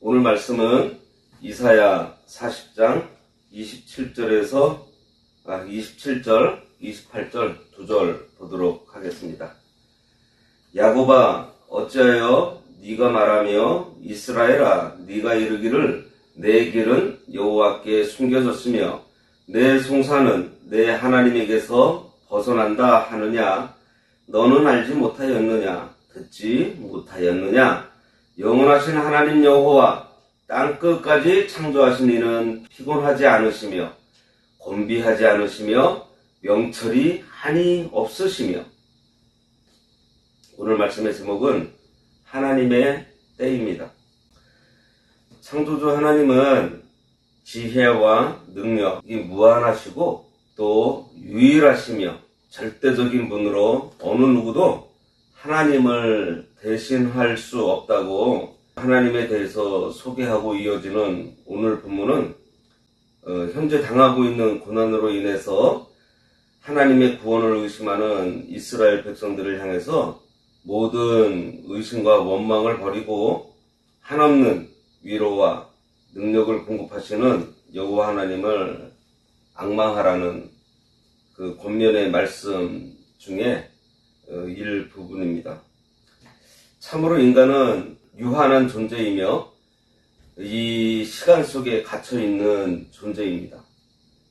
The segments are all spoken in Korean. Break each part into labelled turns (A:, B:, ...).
A: 오늘 말씀은 이사야 40장 27절, 28절 두 절 보도록 하겠습니다. 야곱아, 어찌하여 네가 말하며 이스라엘아, 네가 이르기를 내 길은 여호와께 숨겨졌으며 내 송사는 내 하나님에게서 벗어난다 하느냐? 너는 알지 못하였느냐? 듣지 못하였느냐? 영원하신 하나님 여호와 땅끝까지 창조하신 이는 피곤하지 않으시며 곤비하지 않으시며 명철이 한이 없으시며. 오늘 말씀의 제목은 하나님의 때입니다. 창조주 하나님은 지혜와 능력이 무한하시고 또 유일하시며 절대적인 분으로 어느 누구도 하나님을 대신할 수 없다고 하나님에 대해서 소개하고 이어지는 오늘 본문은 현재 당하고 있는 고난으로 인해서 하나님의 구원을 의심하는 이스라엘 백성들을 향해서 모든 의심과 원망을 버리고 한없는 위로와 능력을 공급하시는 여호와 하나님을 앙망하라는 그 권면의 말씀 중에 일부분입니다. 참으로 인간은 유한한 존재이며 이 시간 속에 갇혀있는 존재입니다.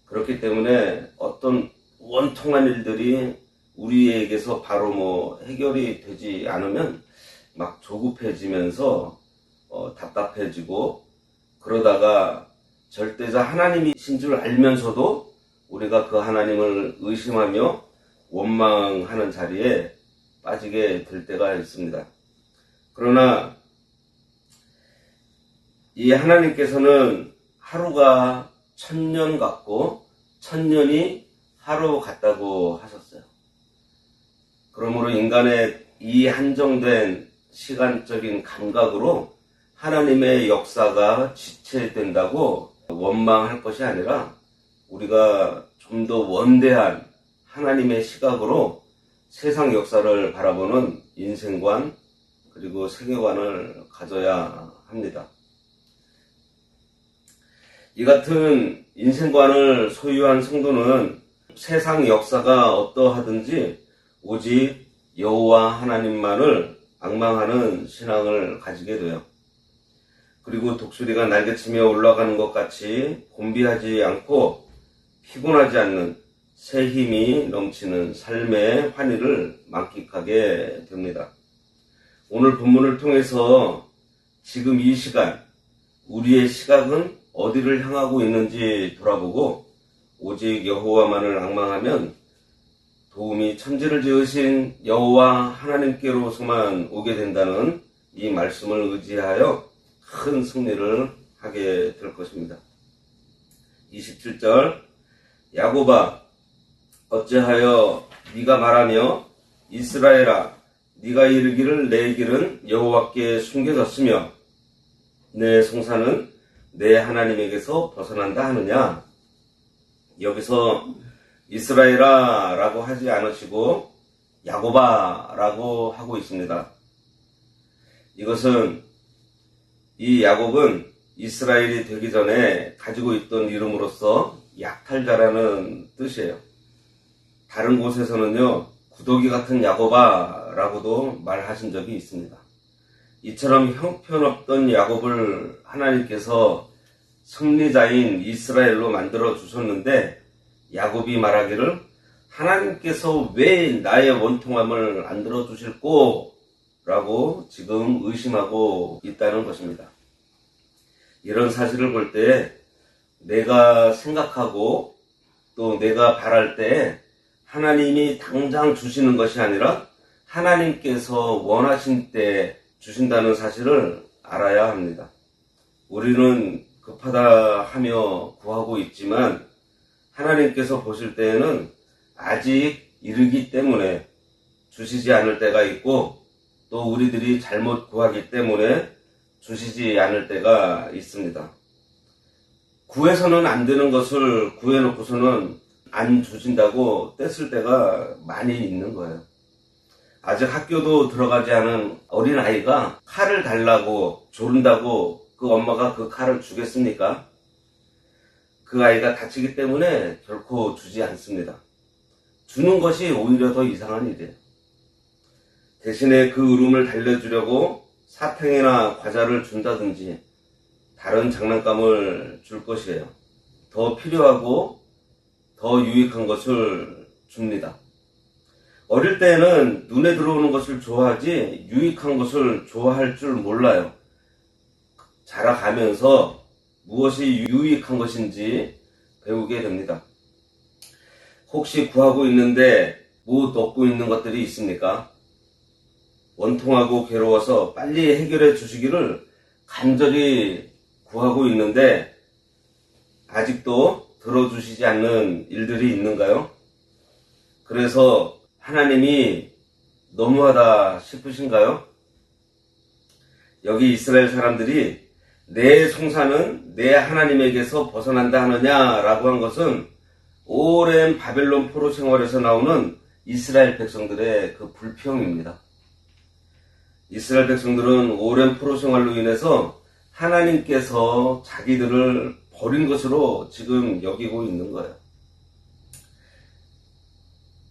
A: 그렇기 때문에 어떤 원통한 일들이 우리에게서 바로 해결이 되지 않으면 막 조급해지면서 답답해지고, 그러다가 절대자 하나님이신 줄 알면서도 우리가 그 하나님을 의심하며 원망하는 자리에 빠지게 될 때가 있습니다. 그러나 이 하나님께서는 하루가 1000년 같고 1000년이 하루 같다고 하셨어요. 그러므로 인간의 이 한정된 시간적인 감각으로 하나님의 역사가 지체된다고 원망할 것이 아니라 우리가 좀 더 원대한 하나님의 시각으로 세상 역사를 바라보는 인생관 그리고 세계관을 가져야 합니다. 이 같은 인생관을 소유한 성도는 세상 역사가 어떠하든지 오직 여호와 하나님만을 앙망하는 신앙을 가지게 돼요. 그리고 독수리가 날개치며 올라가는 것 같이 곤비하지 않고 피곤하지 않는 새 힘이 넘치는 삶의 환희를 만끽하게 됩니다. 오늘 본문을 통해서 지금 이 시간 우리의 시각은 어디를 향하고 있는지 돌아보고 오직 여호와만을 앙망하면 도움이 천지를 지으신 여호와 하나님께로서만 오게 된다는 이 말씀을 의지하여 큰 승리를 하게 될 것입니다. 27절 야곱아, 어찌하여 네가 말하며 이스라엘아, 네가 이르기를 내 길은 여호와께 숨겨졌으며 내 송사는 내 하나님에게서 벗어난다 하느냐? 여기서 이스라엘아 라고 하지 않으시고 야곱아 라고 하고 있습니다. 이것은 이 야곱은 이스라엘이 되기 전에 가지고 있던 이름으로서 약탈자라는 뜻이에요. 다른 곳에서는요, 구더기 같은 야곱아 라고도 말하신 적이 있습니다. 이처럼 형편없던 야곱을 하나님께서 승리자인 이스라엘로 만들어 주셨는데 야곱이 말하기를 하나님께서 왜 나의 원통함을 안 들어주실꼬? 라고 지금 의심하고 있다는 것입니다. 이런 사실을 볼 때 내가 생각하고 또 내가 바랄 때 하나님이 당장 주시는 것이 아니라 하나님께서 원하신 때 주신다는 사실을 알아야 합니다. 우리는 급하다 하며 구하고 있지만 하나님께서 보실 때에는 아직 이르기 때문에 주시지 않을 때가 있고 또 우리들이 잘못 구하기 때문에 주시지 않을 때가 있습니다. 구해서는 안 되는 것을 구해놓고서는 안 주신다고 떼쓸 때가 많이 있는 거예요. 아직 학교도 들어가지 않은 어린아이가 칼을 달라고 조른다고 그 엄마가 그 칼을 주겠습니까? 그 아이가 다치기 때문에 결코 주지 않습니다. 주는 것이 오히려 더 이상한 일이에요. 대신에 그 울음을 달래주려고 사탕이나 과자를 준다든지 다른 장난감을 줄 것이에요. 더 필요하고 더 유익한 것을 줍니다. 어릴 때는 눈에 들어오는 것을 좋아하지 유익한 것을 좋아할 줄 몰라요. 자라가면서 무엇이 유익한 것인지 배우게 됩니다. 혹시 구하고 있는데 못 얻고 있는 것들이 있습니까? 원통하고 괴로워서 빨리 해결해 주시기를 간절히 구하고 있는데 아직도 들어주시지 않는 일들이 있는가요? 그래서 하나님이 너무하다 싶으신가요? 여기 이스라엘 사람들이 내 송사는 내 하나님에게서 벗어난다 하느냐라고 한 것은 오랜 바벨론 포로 생활에서 나오는 이스라엘 백성들의 그 불평입니다. 이스라엘 백성들은 오랜 포로 생활로 인해서 하나님께서 자기들을 버린 것으로 지금 여기고 있는 거예요.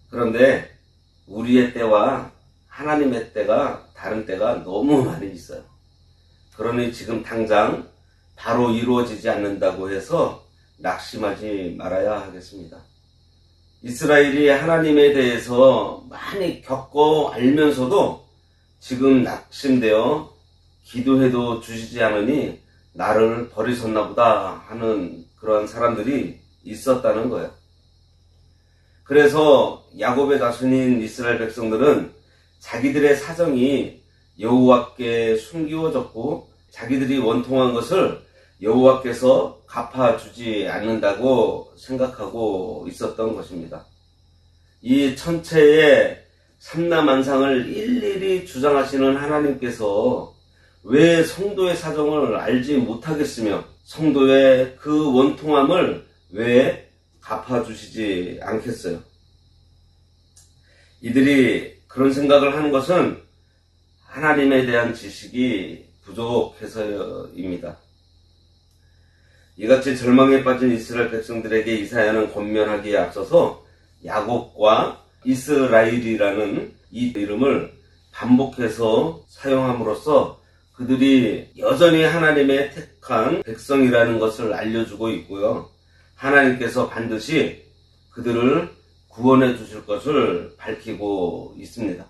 A: 그런데 우리의 때와 하나님의 때가 다른 때가 너무 많이 있어요. 그러니 지금 당장 바로 이루어지지 않는다고 해서 낙심하지 말아야 하겠습니다. 이스라엘이 하나님에 대해서 많이 겪어 알면서도 지금 낙심되어 기도해도 주시지 않으니 나를 버리셨나 보다 하는 그런 사람들이 있었다는 거예요. 그래서 야곱의 자손인 이스라엘 백성들은 자기들의 사정이 여호와께 숨기워졌고 자기들이 원통한 것을 여호와께서 갚아주지 않는다고 생각하고 있었던 것입니다. 이 천체의 삼라만상을 일일이 주장하시는 하나님께서 왜 성도의 사정을 알지 못하겠으며 성도의 그 원통함을 왜 갚아주시지 않겠어요? 이들이 그런 생각을 하는 것은 하나님에 대한 지식이 부족해서입니다. 이같이 절망에 빠진 이스라엘 백성들에게 이사야는 권면하기에 앞서서 야곱과 이스라엘이라는 이 이름을 반복해서 사용함으로써 그들이 여전히 하나님의 택한 백성이라는 것을 알려주고 있고요. 하나님께서 반드시 그들을 구원해 주실 것을 밝히고 있습니다.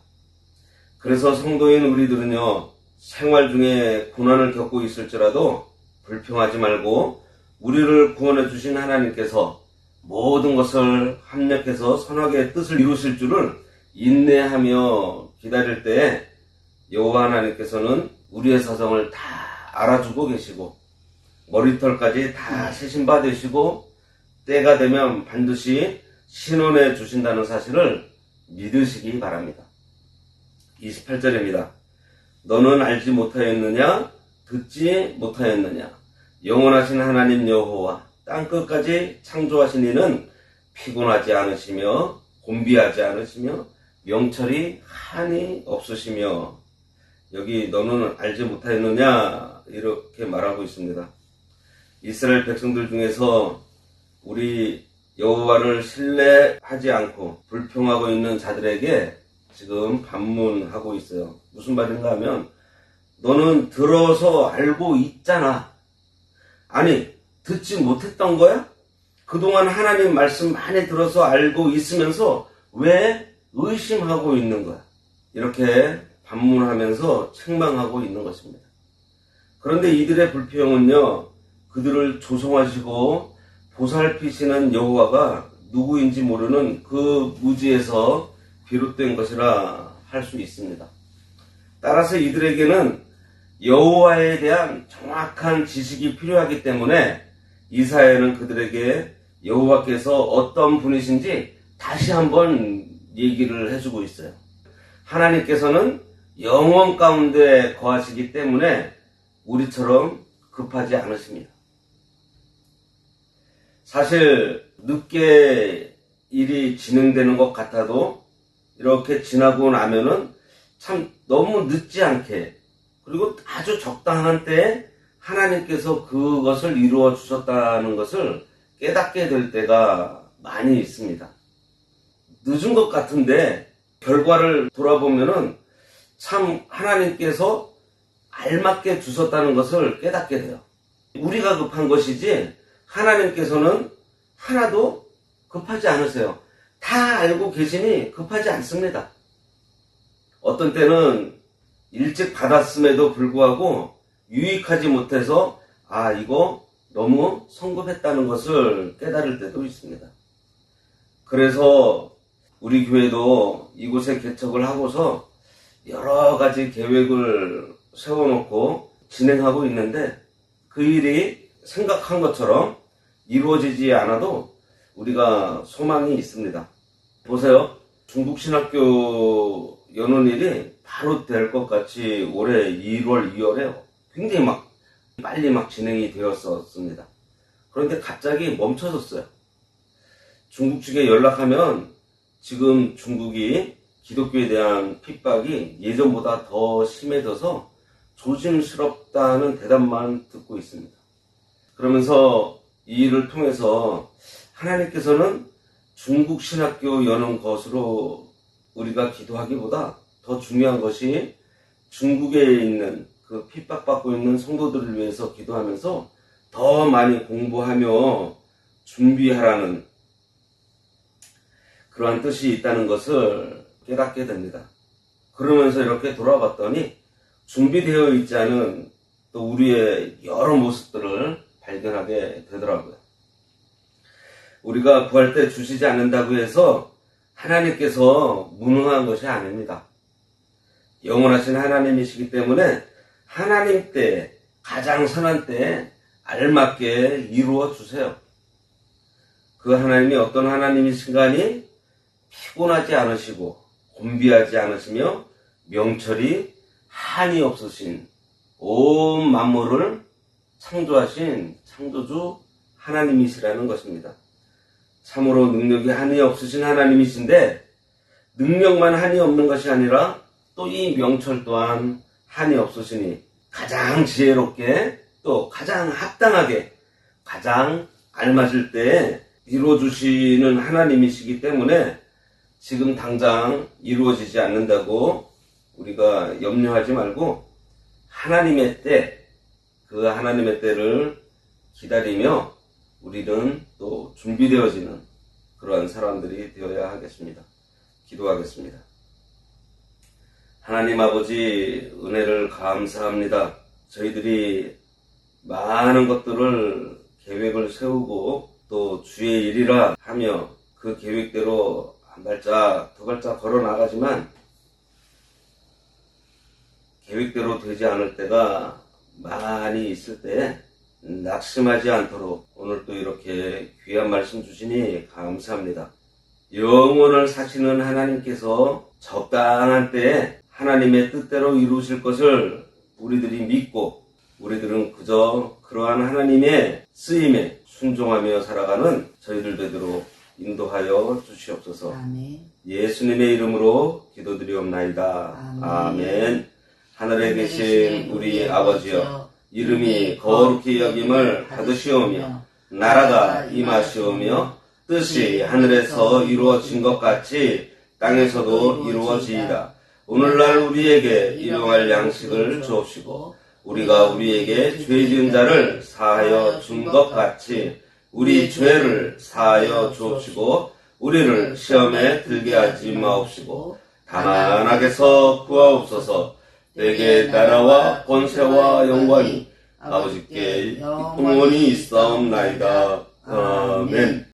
A: 그래서 성도인 우리들은요, 생활 중에 고난을 겪고 있을지라도 불평하지 말고 우리를 구원해 주신 하나님께서 모든 것을 합력해서 선하게 뜻을 이루실 줄을 인내하며 기다릴 때에 여호와 하나님께서는 우리의 사정을 다 알아주고 계시고 머리털까지 다 세신 바 되시고 때가 되면 반드시 신원해 주신다는 사실을 믿으시기 바랍니다. 28절입니다. 너는 알지 못하였느냐? 듣지 못하였느냐? 영원하신 하나님 여호와 땅끝까지 창조하신 이는 피곤하지 않으시며 곤비하지 않으시며 명철이 한이 없으시며 여기 너는 알지 못하였느냐 이렇게 말하고 있습니다. 이스라엘 백성들 중에서 우리 여호와를 신뢰하지 않고 불평하고 있는 자들에게 지금 반문하고 있어요. 무슨 말인가 하면 너는 들어서 알고 있잖아. 아니 듣지 못했던 거야? 그동안 하나님 말씀 많이 들어서 알고 있으면서 왜 의심하고 있는 거야? 이렇게 반문하면서 책망하고 있는 것입니다. 그런데 이들의 불평은요, 그들을 조성하시고 보살피시는 여호와가 누구인지 모르는 그 무지에서 비롯된 것이라 할 수 있습니다. 따라서 이들에게는 여호와에 대한 정확한 지식이 필요하기 때문에 이사야는 그들에게 여호와께서 어떤 분이신지 다시 한번 얘기를 해주고 있어요. 하나님께서는 영원 가운데 거하시기 때문에 우리처럼 급하지 않으십니다. 사실 늦게 일이 진행되는 것 같아도 이렇게 지나고 나면은 참 너무 늦지 않게 그리고 아주 적당한 때에 하나님께서 그것을 이루어 주셨다는 것을 깨닫게 될 때가 많이 있습니다. 늦은 것 같은데 결과를 돌아보면은 참 하나님께서 알맞게 주셨다는 것을 깨닫게 돼요. 우리가 급한 것이지 하나님께서는 하나도 급하지 않으세요. 다 알고 계시니 급하지 않습니다. 어떤 때는 일찍 받았음에도 불구하고 유익하지 못해서 이거 너무 성급했다는 것을 깨달을 때도 있습니다. 그래서 우리 교회도 이곳에 개척을 하고서 여러 가지 계획을 세워놓고 진행하고 있는데 그 일이 생각한 것처럼 이루어지지 않아도 우리가 소망이 있습니다. 보세요. 중국신학교 여는 일이 바로 될 것 같이 올해 1월, 2월에 굉장히 빨리 진행이 되었었습니다. 그런데 갑자기 멈춰졌어요. 중국 측에 연락하면 지금 중국이 기독교에 대한 핍박이 예전보다 더 심해져서 조심스럽다는 대답만 듣고 있습니다. 그러면서 이 일을 통해서 하나님께서는 중국 신학교 여는 것으로 우리가 기도하기보다 더 중요한 것이 중국에 있는 그 핍박받고 있는 성도들을 위해서 기도하면서 더 많이 공부하며 준비하라는 그러한 뜻이 있다는 것을 깨닫게 됩니다. 그러면서 이렇게 돌아봤더니 준비되어 있지 않은 또 우리의 여러 모습들을 발견하게 되더라고요. 우리가 구할 때 주시지 않는다고 해서 하나님께서 무능한 것이 아닙니다. 영원하신 하나님이시기 때문에 하나님 때, 가장 선한 때에 알맞게 이루어 주세요. 그 하나님이 어떤 하나님이신가니 피곤하지 않으시고 곤비하지 않으시며 명철이 한이 없으신 온 만물을 창조하신 창조주 하나님이시라는 것입니다. 참으로 능력이 한이 없으신 하나님이신데 능력만 한이 없는 것이 아니라 또 이 명철 또한 한이 없으시니 가장 지혜롭게 또 가장 합당하게 가장 알맞을 때에 이루어주시는 하나님이시기 때문에 지금 당장 이루어지지 않는다고 우리가 염려하지 말고 하나님의 때, 그 하나님의 때를 기다리며 우리는 또 준비되어지는 그러한 사람들이 되어야 하겠습니다. 기도하겠습니다. 하나님 아버지, 은혜를 감사합니다. 저희들이 많은 것들을 계획을 세우고 또 주의 일이라 하며 그 계획대로 한 발짝 두 발짝 걸어 나가지만 계획대로 되지 않을 때가 많이 있을 때 낙심하지 않도록 오늘 또 이렇게 귀한 말씀 주시니 감사합니다. 영원을 사시는 하나님께서 적당한 때에 하나님의 뜻대로 이루실 것을 우리들이 믿고 우리들은 그저 그러한 하나님의 쓰임에 순종하며 살아가는 저희들 되도록 인도하여 주시옵소서.
B: 아멘.
A: 예수님의 이름으로 기도드리옵나이다. 아멘. 하늘에 계신 우리 아버지여, 이름이 거룩히 여김을 받으시오며 나라가 임하시오며 뜻이 하늘에서 이루어진 것 같이 땅에서도 이루어지이다. 오늘날 우리에게 일용할 양식을 주옵시고 우리가 우리에게 죄 지은 자를 사하여 준 것 같이 우리 죄를 사하여 주옵시고 우리를 시험에 들게 하지 마옵시고 다만 악에서 구하옵소서. 내게 나라와 권세와 영광이 아버지께 영원히 있사옵나이다. 아멘.